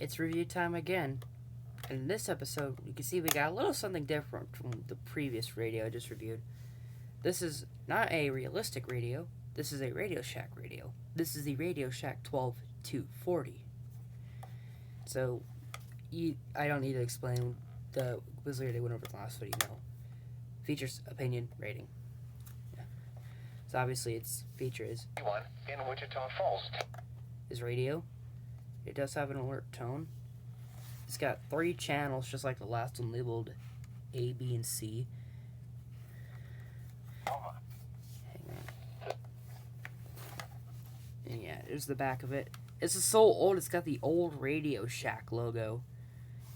It's review time again. And in this episode, you can see we got a little something different from the previous radio I just reviewed. This is not a realistic radio. This is a Radio Shack radio. This is the Radio Shack 12240. So, I don't need to explain the Blizzard they went over the last video. No. Features, opinion, rating. Yeah. So obviously its feature is in Wichita Falls. Is radio. It does have an alert tone. It's got 3 channels, just like the last one, labeled A, B, and C. Hang on. And yeah, there's the back of it. It's so old, it's got the old Radio Shack logo.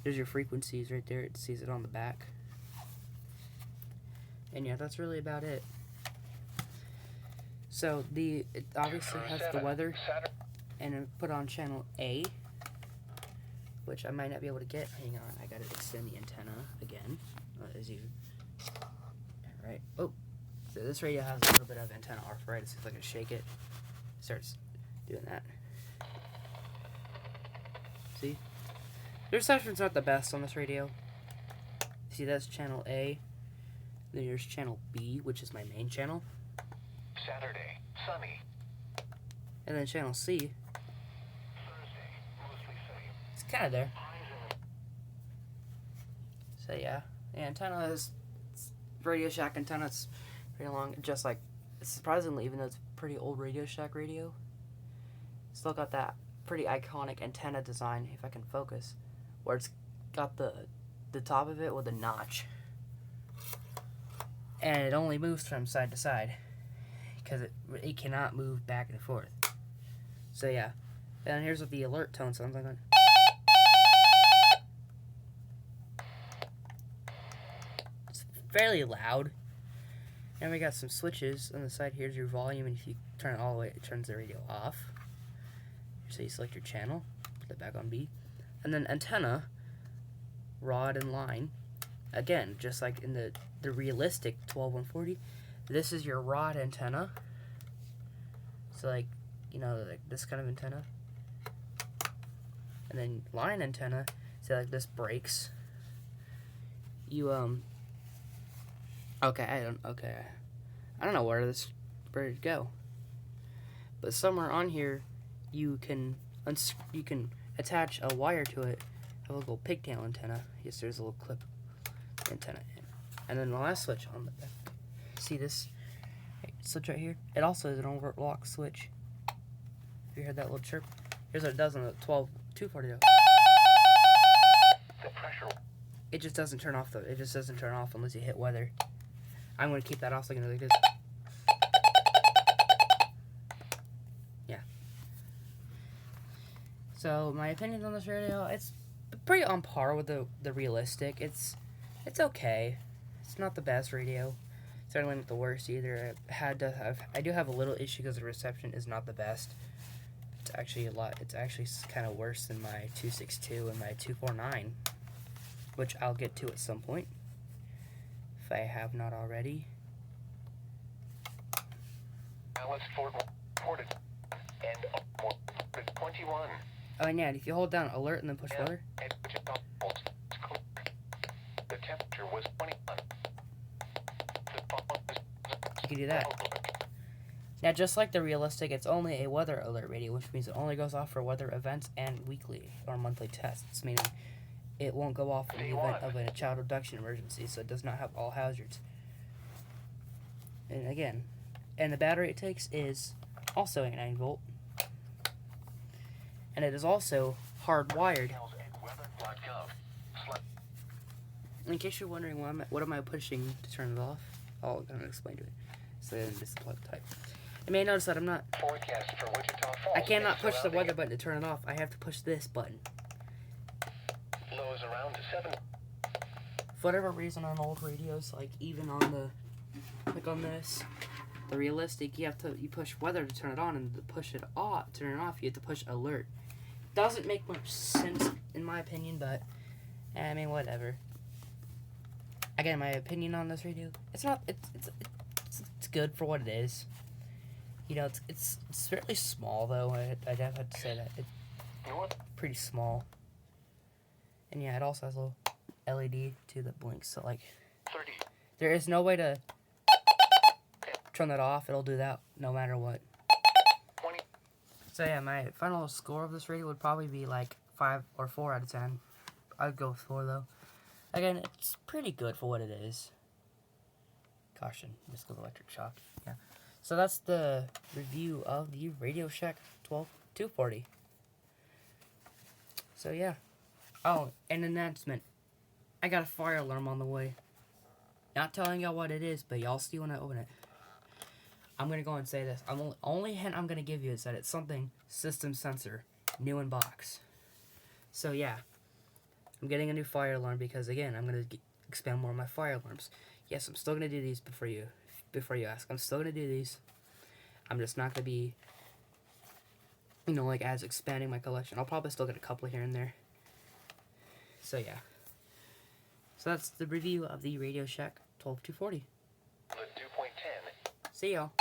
There's your frequencies right there. It sees it on the back. And yeah, that's really about it. So, it obviously has the weather. And I put on channel A, which I might not be able to get. Hang on, I gotta extend the antenna again. As you, right? Oh, so this radio has a little bit of antenna arthritis. If I can shake it, it starts doing that. See, the reception's not the best on this radio. See, that's channel A. Then there's channel B, which is my main channel. Saturday, sunny. And then channel C. It's kind of there. So yeah, the antenna is Radio Shack antenna. It's pretty long, just like, surprisingly, even though it's a pretty old Radio Shack radio, still got that pretty iconic antenna design, if I can focus, where it's got the top of it with a notch. And it only moves from side to side, because it cannot move back and forth. So yeah, and here's what the alert tone sounds like. It's fairly loud. And we got some switches on the side. Here's your volume, and if you turn it all the way, it turns the radio off. So you select your channel, put it back on B, and then antenna, rod and line. Again, just like in the realistic 12140, this is your rod antenna. So like, you know, like this kind of antenna. And then line antenna, so like this breaks. You okay, I don't know where to go. But somewhere on here you can attach a wire to it, have a little pigtail antenna. Yes, there's a little clip antenna. And then the last switch on the back. See this switch right here? It also is an overlock switch. Have you heard that little chirp? Here's what it does on the 12240 though. The pressure. It just doesn't turn off though. It just doesn't turn off unless you hit weather. I'm gonna keep that off so I can do like this. Yeah. So my opinion on this radio, it's pretty on par with the realistic. It's okay. It's not the best radio. Certainly not the worst either. I do have a little issue because the reception is not the best. It's actually kind of worse than my 262 and my 249, which I'll get to at some point if I have not already. Alice Ford reported and 21. Oh, and yeah, if you hold down alert and then push weather, the temperature was 21. you can do that. Now, just like the realistic, it's only a weather alert radio, which means it only goes off for weather events and weekly or monthly tests, meaning it won't go off in the event of a child abduction emergency, so it does not have all hazards. And again, and the battery it takes is also a 9-volt, and it is also hardwired. In case you're wondering what am I pushing to turn it off, I'll kind of explain to it. So then just plug type. You may notice that I cannot push the weather button to turn it off. I have to push this button. Lows around 7. For whatever reason, on old radios, like even on on this, the realistic, you push weather to turn it on, and to push it off, turn it off, you have to push alert. Doesn't make much sense in my opinion, but I mean whatever. Again, my opinion on this radio, it's good for what it is. You know, it's fairly small though. I'd have to say that it's pretty small. And yeah, it also has a little LED too that blinks. So like, 30. there is no way to turn that off. It'll do that no matter what. 20. So yeah, my final score of this radio would probably be like 5 or 4 out of 10. I'd go with 4 though. Again, it's pretty good for what it is. Caution, risk of electric shock. Yeah. So that's the review of the Radio Shack 12240. So yeah. Oh, an announcement. I got a fire alarm on the way. Not telling y'all what it is, but y'all see when I open it. I'm gonna go and say this. Only hint I'm gonna give you is that it's something system sensor, new in box. So yeah, I'm getting a new fire alarm because again, I'm gonna expand more of my fire alarms. Yes, I'm still gonna do these before you ask. I'm still gonna do these. I'm just not gonna be, like as expanding my collection. I'll probably still get a couple here and there. So yeah. So that's the review of the Radio Shack 12240. The 2.10. See y'all.